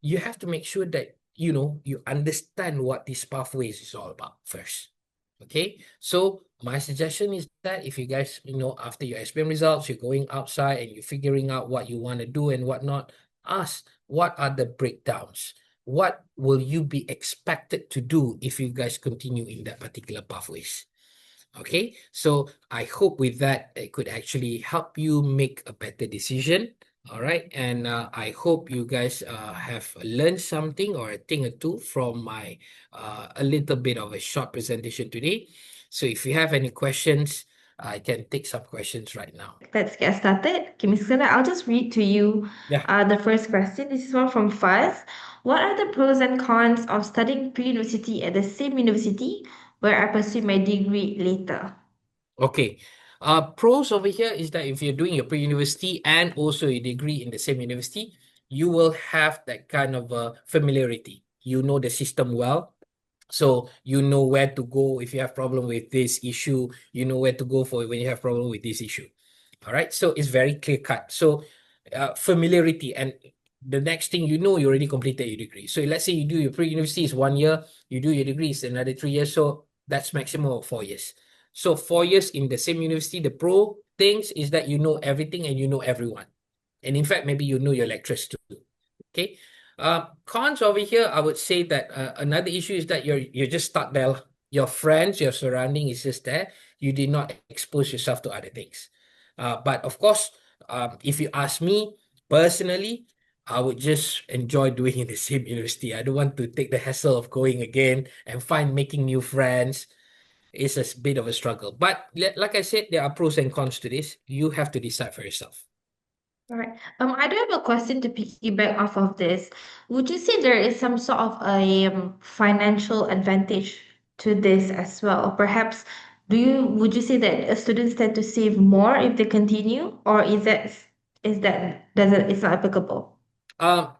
you have to make sure that you understand what these pathways is all about first. Okay, so my suggestion is that if you guys, after your SPM results, you're going outside and you're figuring out what you want to do and whatnot, ask what are the breakdowns, what will you be expected to do if you guys continue in that particular pathways. Okay, so I hope with that it could actually help you make a better decision. All right, and I hope you guys have learned something or a thing or two from my a little bit of a short presentation today. So if you have any questions, I can take some questions right now. Let's get started. Okay, Ms. Iskandar, I'll just read to you Yeah. the first question. This is one from Faz. What are the pros and cons of studying pre-university at the same university where I pursue my degree later? Okay. Pros over here is that if you're doing your pre-university and also your degree in the same university, you will have that kind of familiarity. You know the system well. So you know where to go if you have problem with this issue. You know where to go for when you have problem with this issue. All right. So it's very clear cut. So familiarity, and the next thing you know, you already completed your degree. So let's say you do your pre-university is 1 year, you do your degree is another 3 years. So that's maximum of 4 years. So 4 years in the same university, the pro things is that you know everything and you know everyone. And in fact, maybe you know your lecturers too. Okay. Cons over here, I would say that another issue is that you're just stuck there. Your friends, your surrounding is just there. You did not expose yourself to other things. But of course, if you ask me personally, I would just enjoy doing in the same university. I don't want to take the hassle of going again and find making new friends. It's a bit of a struggle. But like I said, there are pros and cons to this. You have to decide for yourself. All right. I do have a question to piggyback off of this. Would you say there is some sort of a financial advantage to this as well? Perhaps, would you say that students tend to save more if they continue, or is that doesn't it's not applicable? Uh,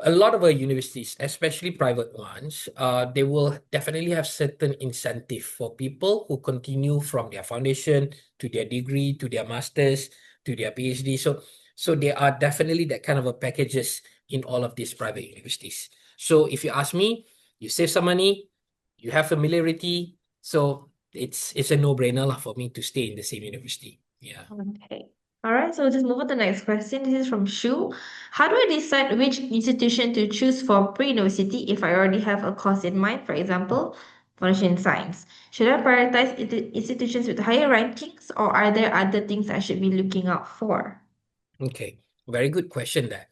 a lot of our universities, especially private ones, they will definitely have certain incentive for people who continue from their foundation to their degree, to their masters, to their PhD. So there are definitely that kind of a packages in all of these private universities. So if you ask me, you save some money, you have familiarity, so it's a no-brainer for me to stay in the same university. Yeah. Okay. All right, so just move on to the next question. This is from Shu. How do I decide which institution to choose for pre-university if I already have a course in mind, for example, foundation in science? Should I prioritize institutions with higher rankings, or are there other things I should be looking out for? Okay. Very good question there.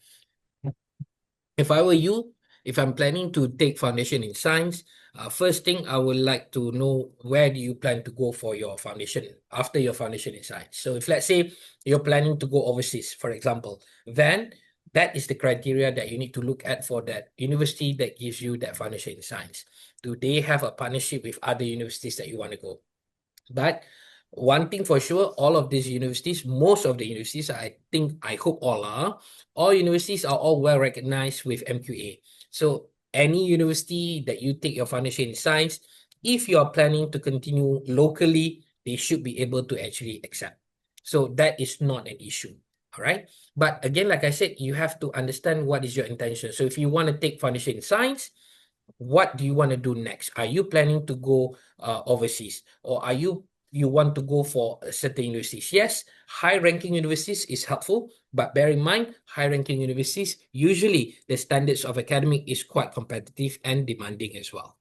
If I were you, if I'm planning to take foundation in science, first thing I would like to know, where do you plan to go for your foundation after your foundation in science? So if let's say you're planning to go overseas, for example, then that is the criteria that you need to look at for that university that gives you that foundation in science. Do they have a partnership with other universities that you want to go? But one thing for sure, all of these universities, most of the universities, I think, I hope all universities are all well recognized with MQA. So any university that you take your foundation in science, if you are planning to continue locally, they should be able to actually accept. So that is not an issue. All right. But again, like I said, you have to understand what is your intention. So if you want to take foundation in science, what do you want to do next? Are you planning to go overseas, or are you want to go for certain universities? Yes, high ranking universities is helpful, but bear in mind, high ranking universities, usually the standards of academic is quite competitive and demanding as well.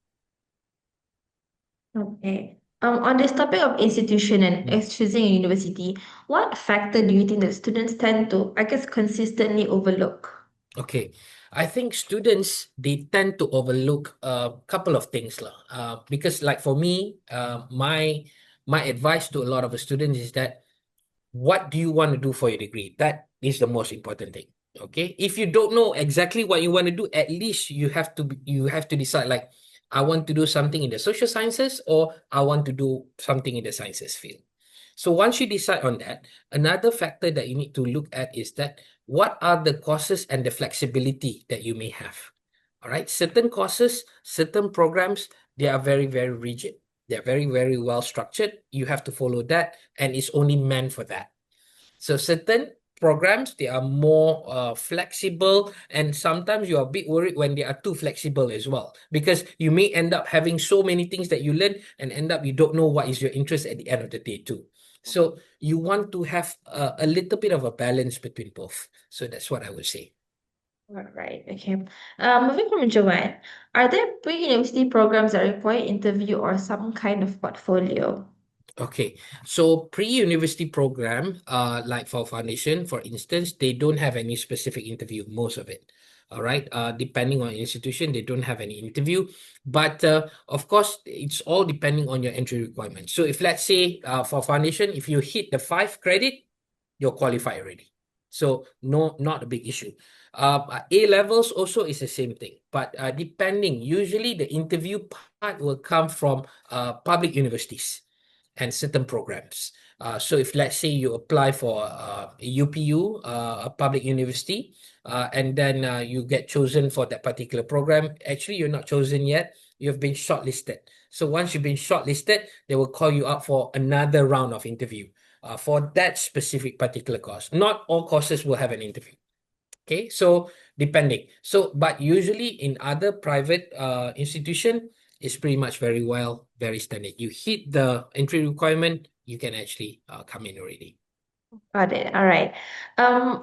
Okay. On this topic of institution and Mm. choosing a university, what factor do you think that students tend to, I guess, consistently overlook? Okay, I think students, they tend to overlook a couple of things lah. Because like for me, my advice to a lot of the students is that, what do you want to do for your degree? That is the most important thing. Okay. If you don't know exactly what you want to do, at least you have to decide, like, I want to do something in the social sciences, or I want to do something in the sciences field. So once you decide on that, another factor that you need to look at is that, what are the courses and the flexibility that you may have. All right. Certain courses, certain programs, they are very, very rigid. They're very, very well structured. You have to follow that, and it's only meant for that. So certain programs, they are more flexible, and sometimes you're a bit worried when they are too flexible as well, because you may end up having so many things that you learn and end up you don't know what is your interest at the end of the day too. So you want to have a little bit of a balance between both. So that's what I would say. All right. Okay. Moving from Joanne, are there pre-university programs that require interview or some kind of portfolio? Okay, so pre-university program, like for foundation, for instance, they don't have any specific interview, most of it. All right. Depending on institution, they don't have any interview, but of course, it's all depending on your entry requirement. So if let's say for foundation, if you hit the 5 credit, you're qualified already. So no, not a big issue. A levels also is the same thing, but depending, usually the interview part will come from public universities and certain programs. So if let's say you apply for a UPU, a public university, and then you get chosen for that particular program, actually you're not chosen yet. You've been shortlisted. So once you've been shortlisted, they will call you up for another round of interview for that specific particular course. Not all courses will have an interview. Okay, so depending. So, but usually in other private institution, it's pretty much very standard. You hit the entry requirement, you can actually come in already. Got it. All right.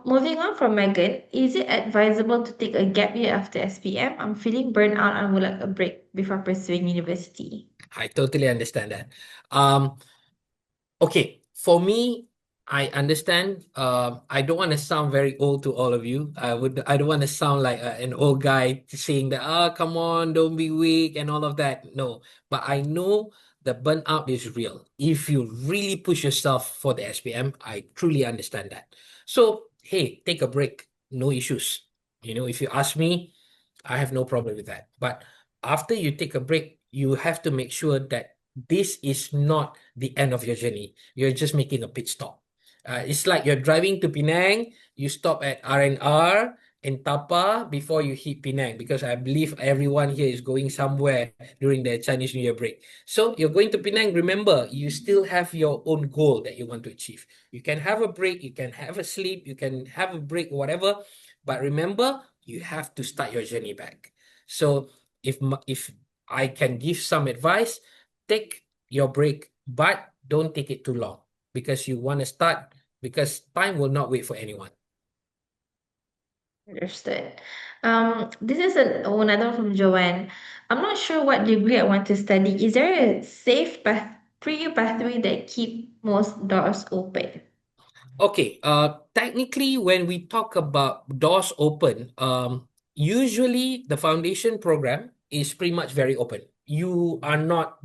Moving on from Megan, is it advisable to take a gap year after SPM? I'm feeling burnt out and would like a break before pursuing university. I totally understand that. Um, Okay, for me, I understand. I don't want to sound very old to all of you. I don't want to sound like an old guy saying that, come on, don't be weak and all of that. No, but I know the burnout is real. If you really push yourself for the SPM, I truly understand that. So, hey, take a break. No issues. If you ask me, I have no problem with that. But after you take a break, you have to make sure that this is not the end of your journey. You're just making a pit stop. It's like you're driving to Penang, you stop at R&R and Tapa before you hit Penang, because I believe everyone here is going somewhere during the Chinese New Year break. So you're going to Penang, remember, you still have your own goal that you want to achieve. You can have a break, you can have a sleep, you can have a break, whatever, but remember, you have to start your journey back. So if I can give some advice, take your break, but don't take it too long, because you want to start, because time will not wait for anyone. Understood. This is another one from Joanne. I'm not sure what degree I want to study. Is there a safe pre-U pathway that keep most doors open? Okay, technically, when we talk about doors open, usually the foundation program is pretty much very open. You are not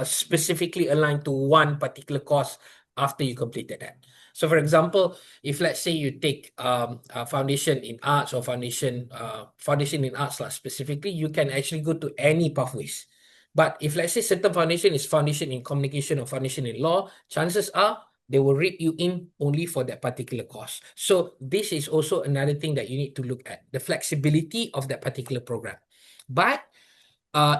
specifically aligned to one particular course after you completed that. So, for example, if let's say you take a foundation in arts or foundation in arts lah, specifically, you can actually go to any pathways. But if let's say certain foundation is foundation in communication or foundation in law, chances are they will rate you in only for that particular course. So this is also another thing that you need to look at, the flexibility of that particular program. But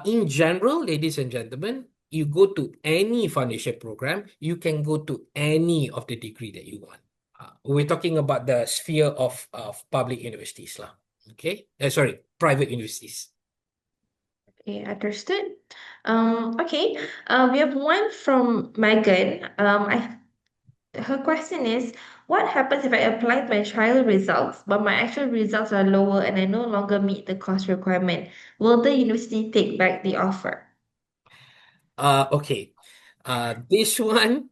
in general, ladies and gentlemen, you go to any foundation program, you can go to any of the degree that you want. We're talking about the sphere of public universities lah. Okay, sorry, private universities. Okay, understood. Okay. We have one from Megan. Her question is, what happens if I apply my trial results, but my actual results are lower and I no longer meet the course requirement? Will the university take back the offer? Okay. This one,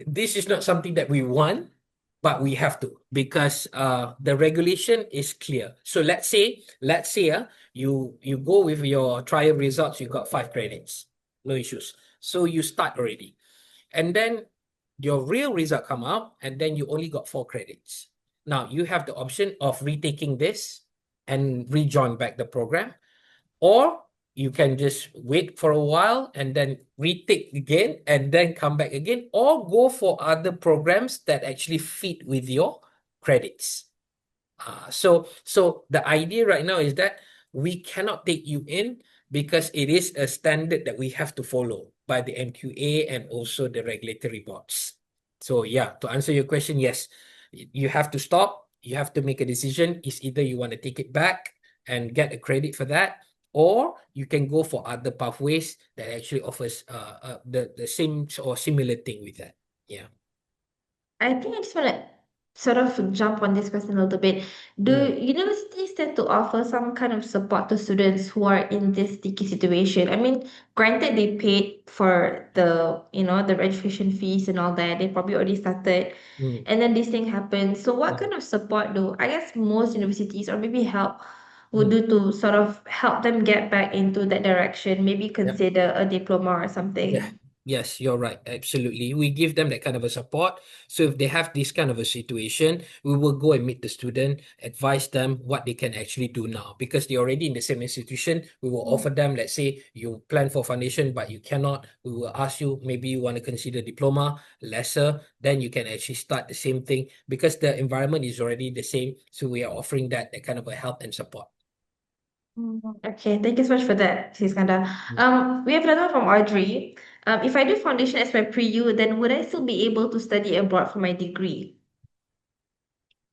this is not something that we want, but we have to, because the regulation is clear. So let's say you go with your trial results, you got 5 credits, no issues. So you start already, and then your real result come out, and then you only got 4 credits. Now you have the option of retaking this and rejoin back the program, or you can just wait for a while and then retake again and then come back again, or go for other programs that actually fit with your credits. So the idea right now is that we cannot take you in, because it is a standard that we have to follow by the MQA and also the regulatory boards. So yeah, to answer your question, yes, you have to stop. You have to make a decision. It's either you want to take it back and get a credit for that, or you can go for other pathways that actually offers the same or similar thing with that. Yeah. I think I just want to sort of jump on this question a little bit. Do Mm, universities tend to offer some kind of support to students who are in this sticky situation? I mean, granted, they paid for the registration fees and all that. They probably already started, mm, and then this thing happens. So, what mm. kind of support do I guess most universities or maybe help would do to sort of help them get back into that direction? Maybe Yep. consider a diploma or Yeah. something. Yes, you're right. Absolutely. We give them that kind of a support. So if they have this kind of a situation, we will go and meet the student, advise them what they can actually do now. Because they're already in the same institution, we will offer them, let's say you plan for foundation, but you cannot. We will ask you, maybe you want to consider diploma, lesser, then you can actually start the same thing because the environment is already the same. So we are offering that kind of a help and support. Okay, thank you so much for that, Iskandar. We have another one from Audrey. If I do foundation as my pre-U, then would I still be able to study abroad for my degree?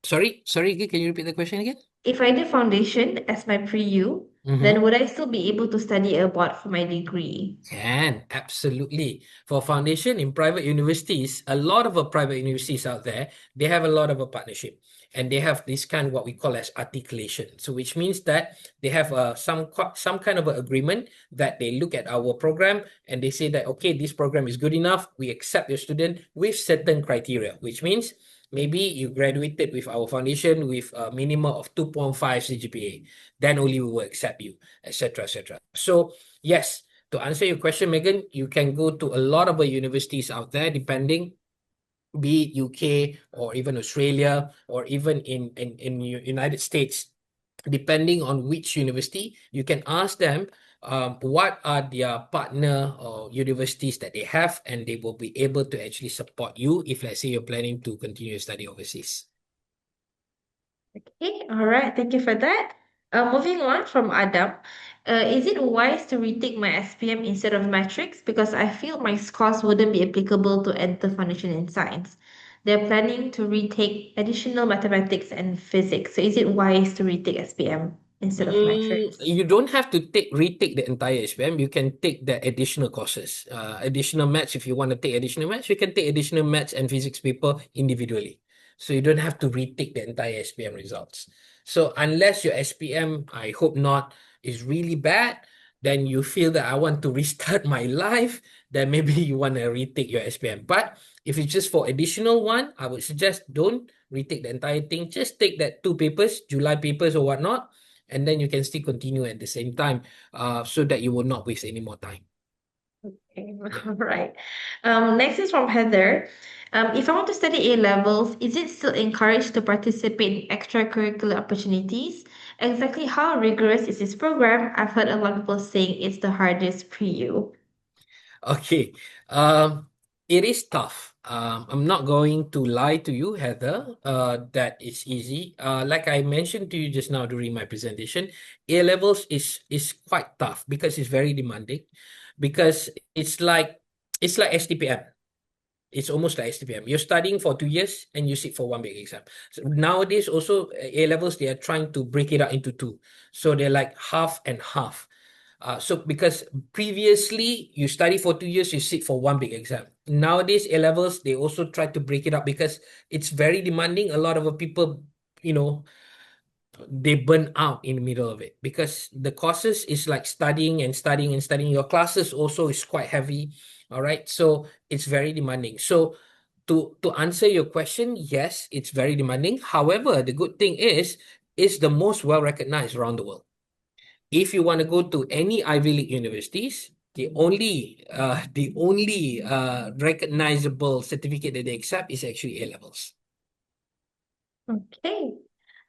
Sorry, can you repeat the question again? If I do foundation as my pre-U, Mm-hmm. then would I still be able to study abroad for my degree? Can, absolutely. For foundation in private universities, a lot of private universities out there, they have a lot of a partnership and they have this kind of what we call as articulation. So which means that they have some kind of a agreement that they look at our program and they say that, okay, this program is good enough. We accept your student with certain criteria, which means maybe you graduated with our foundation with a minimum of 2.5 CGPA, then only we will accept you, etc., etc. So yes, to answer your question, Megan, you can go to a lot of universities out there, depending, be it UK or even Australia or even in United States, depending on which university, you can ask them what are their partner or universities that they have, and they will be able to actually support you if, let's say, you're planning to continue study overseas. Okay, all right, thank you for that. Moving on from Adam, is it wise to retake my SPM instead of matrix? Because I feel my scores wouldn't be applicable to enter foundation in science. They're planning to retake additional mathematics and physics. So is it wise to retake SPM instead of matrix? You don't have to retake the entire SPM. You can take the additional courses. Additional maths, if you want to take additional maths, you can take additional maths and physics paper individually. So you don't have to retake the entire SPM results. So unless your SPM, I hope not, is really bad, then you feel that I want to restart my life, then maybe you want to retake your SPM. But if it's just for additional one, I would suggest don't retake the entire thing. Just take that two papers, July papers or whatnot, and then you can still continue at the same time, so that you will not waste any more time. Okay, Yeah. all right. Next is from Heather. If I want to study A levels, is it still encouraged to participate in extracurricular opportunities? Exactly how rigorous is this program? I've heard a lot of people saying it's the hardest pre-U. Okay. It is tough. I'm not going to lie to you, Heather, that it's easy. Like I mentioned to you just now during my presentation, A levels is quite tough because it's very demanding, because it's like STPM. It's almost like STPM. You're studying for 2 years and you sit for one big exam. So nowadays, also A levels, they are trying to break it up into two. So they're like half and half. So because previously you study for 2 years, you sit for one big exam. Nowadays, A levels, they also try to break it up because it's very demanding. A lot of people, you know, they burn out in the middle of it because the courses is like studying and studying and studying. Your classes also is quite heavy. All right. So it's very demanding. So to answer your question, yes, it's very demanding. However, the good thing is it's the most well recognized around the world. If you want to go to any Ivy League universities, the only recognizable certificate that they accept is actually A levels. Okay.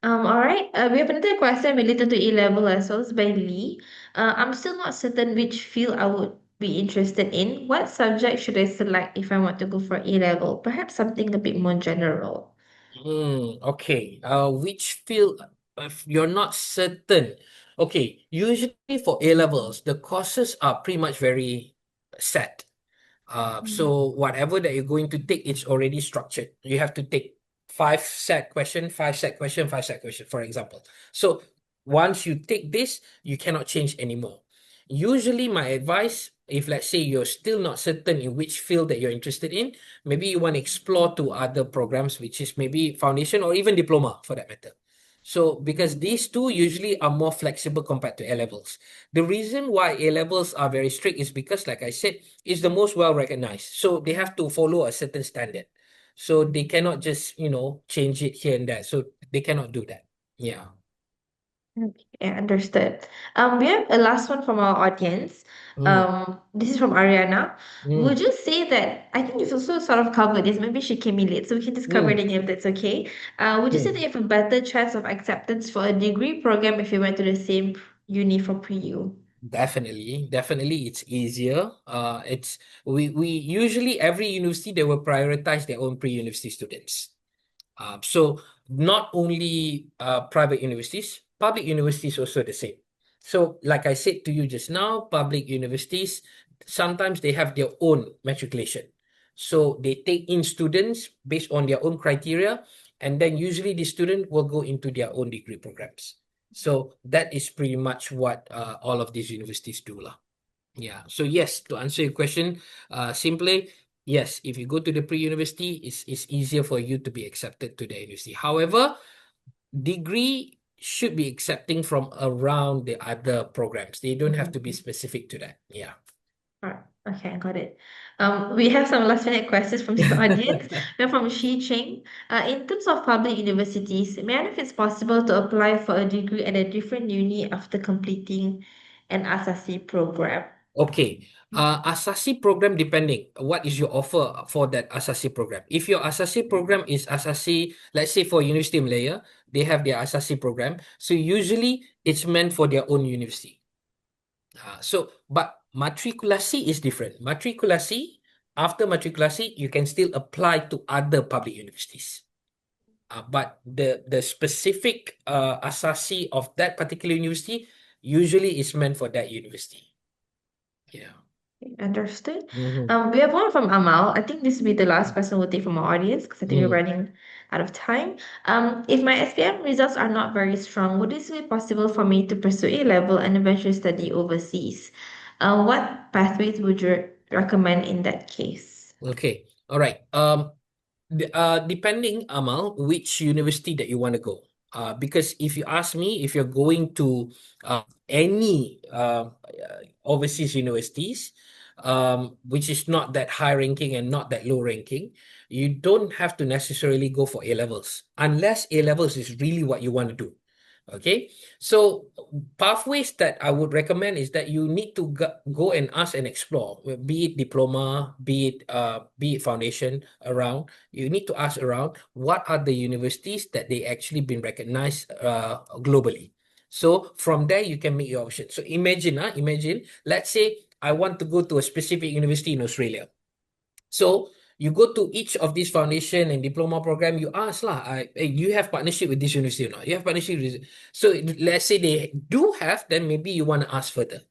All right. We have another question related to A level as well. It's by Lee. I'm still not certain which field I would be interested in. What subject should I select if I want to go for A level? Perhaps something a bit more general. Okay. Which field, if you're not certain? Okay, usually for A levels, the courses are pretty much very set. So whatever that you're going to take, it's already structured. You have to take five set question, five set question, five set question, for example. So once you take this, you cannot change anymore. Usually, my advice, if let's say you're still not certain in which field that you're interested in, maybe you want to explore to other programs, which is maybe foundation or even diploma for that matter. So, because these two usually are more flexible compared to A levels. The reason why A levels are very strict is because, like I said, it's the most well recognized. So they have to follow a certain standard. So they cannot just, change it here and there. So they cannot do that. Yeah. Okay, understood. We have a last one from our audience. Mm, This is from Ariana. mm, Would you say that I think you've also sort of covered this? Maybe she came in late, so we can just cover it mm, again if that's okay. Would you say that mm. you have a better chance of acceptance for a degree program if you went to the same uni for pre-U? Definitely, it's easier. It's we usually every university they will prioritize their own pre-university students. So not only private universities, public universities also the same. So like I said to you just now, public universities sometimes they have their own matriculation. So they take in students based on their own criteria, and then usually the student will go into their own degree programs. So that is pretty much what all of these universities do lah. Yeah. So yes, to answer your question, simply, yes, if you go to the pre-university, it's easier for you to be accepted to the university. However, degree should be accepting from around the other programs. They don't have to be specific to that. Yeah. Alright, okay, I got it. We have some last minute questions from the audience. We're from Shi Cheng. In terms of public universities, may I know if it's possible to apply for a degree at a different uni after completing an Asasi program? Okay. Asasi program depending what is your offer for that Asasi program. If your Asasi program is Asasi, let's say for University of Malaya, they have their Asasi program. So usually it's meant for their own university. But matrikulasi is different. After matrikulasi, you can still apply to other public universities. But the specific asasi of that particular university usually is meant for that university. Yeah. Understood. Mm-hmm. We have one from Amal. I think this will be the last person we'll take from our audience because I think we're Mm. running out of time. If my SPM results are not very strong, would it be possible for me to pursue A level and eventually study overseas? What pathways would you recommend in that case? Okay. All right. Depending, Amal, which university that you want to go. Because if you ask me, if you're going to any overseas universities, which is not that high ranking and not that low ranking, you don't have to necessarily go for A levels unless A levels is really what you want to do. Okay, so pathways that I would recommend is that you need to go and ask and explore, be it diploma, be it foundation around. You need to ask around what are the universities that they actually been recognized globally. So from there you can make your option. So imagine, let's say I want to go to a specific university in Australia. So you go to each of these foundation and diploma program, you ask lah, hey, you have partnership with this university or not? You have partnership with this. So let's say they do have, then maybe you want to ask further.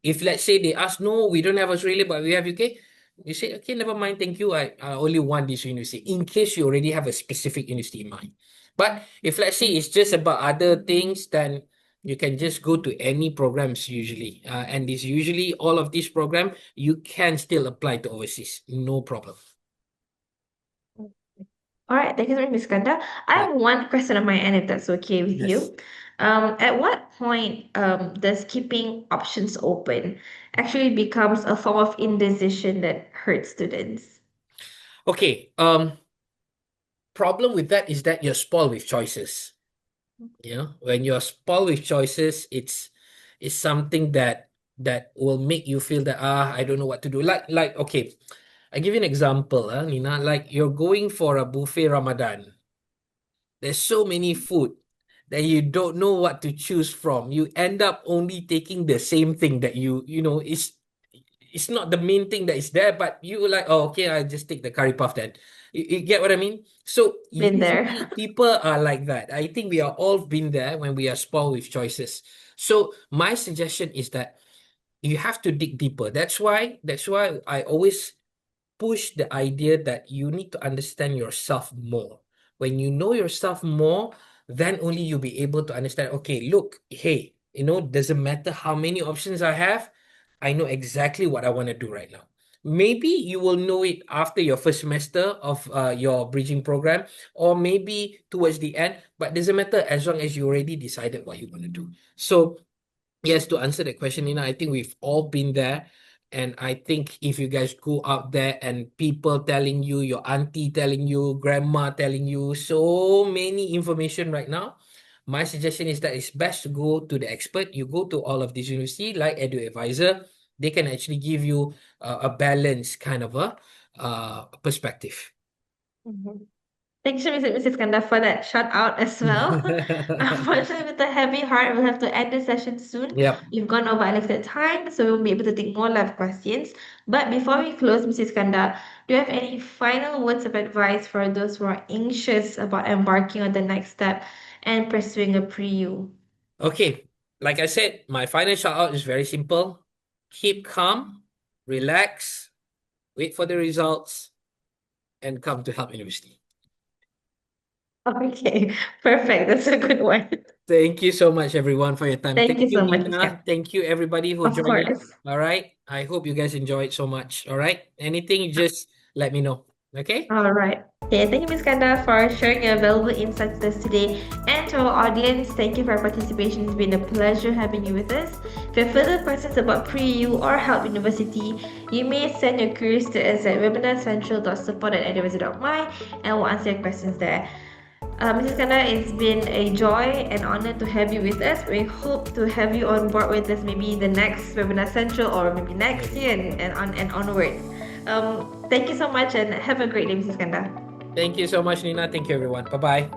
If let's say they ask, no, we don't have Australia, but we have UK, you say, okay, never mind, thank you. I only want this university in case you already have a specific university in mind. But if let's say it's just about other things, then you can just go to any programs usually. And this usually all of these program you can still apply to overseas, no problem. All right, thank you so much, Ms. Kanda. I Yeah. have one question on my end, if that's okay with Yes. you. At what point does keeping options open actually becomes a form of indecision that hurts students? Okay. Problem with that is that you're spoiled with choices. You know, when you're spoiled with choices, it's something that will make you feel that I don't know what to do. Like okay, I give you an example, Nina. Like you're going for a buffet Ramadan. There's so many food that you don't know what to choose from. You end up only taking the same thing that you know it's not the main thing that is there, but you were like, oh, okay, I'll just take the curry puff then. You get what I mean? So Been usually there. people are like that. I think we are all been there when we are spoiled with choices. So my suggestion is that you have to dig deeper. That's why I always push the idea that you need to understand yourself more. When you know yourself more, then only you'll be able to understand, okay, look, hey, doesn't matter how many options I have, I know exactly what I want to do right now. Maybe you will know it after your first semester of your bridging program, or maybe towards the end, but doesn't matter as long as you already decided what you want to do. So yes, to answer that question, Nina, I think we've all been there. And I think if you guys go out there and people telling you, your auntie telling you, grandma telling you so many information right now, my suggestion is that it's best to go to the expert. You go to all of these universities like EduAdvisor. They can actually give you a balanced kind of a perspective. Mhm. Thank you, Mr. Iskandar, for that shout out as well. Unfortunately, with a heavy heart, we'll have to end the session soon. Yep. We've gone over allocated time, so we won't be able to take more live questions. But before we close, Mr. Iskandar, do you have any final words of advice for those who are anxious about embarking on the next step and pursuing a pre-U? Okay. Like I said, my final shout out is very simple. Keep calm, relax, wait for the results, and come to Help University. Okay, perfect. That's a good one. Thank you so much, everyone, for your time. Thank Thank you you, so much, Nina. Iskandar. Thank you, everybody who Of joined in. course. All right. I hope you guys enjoyed so much. All right. Anything, just let me know. Okay. All right. Okay, thank you, Ms. Kanda, for sharing your valuable insights with us today. And to our audience, thank you for your participation. It's been a pleasure having you with us. If you have further questions about pre-U or Help University, you may send your queries to us at webinarcentral.support@edadvisor.my and we'll answer your questions there. Mrs. Kanda, it's been a joy and honor to have you with us. We hope to have you on board with us maybe the next Webinar Central or maybe next year and onwards. Thank you so much and have a great day, Mrs. Kanda. Thank you so much, Nina. Thank you, everyone. Bye bye.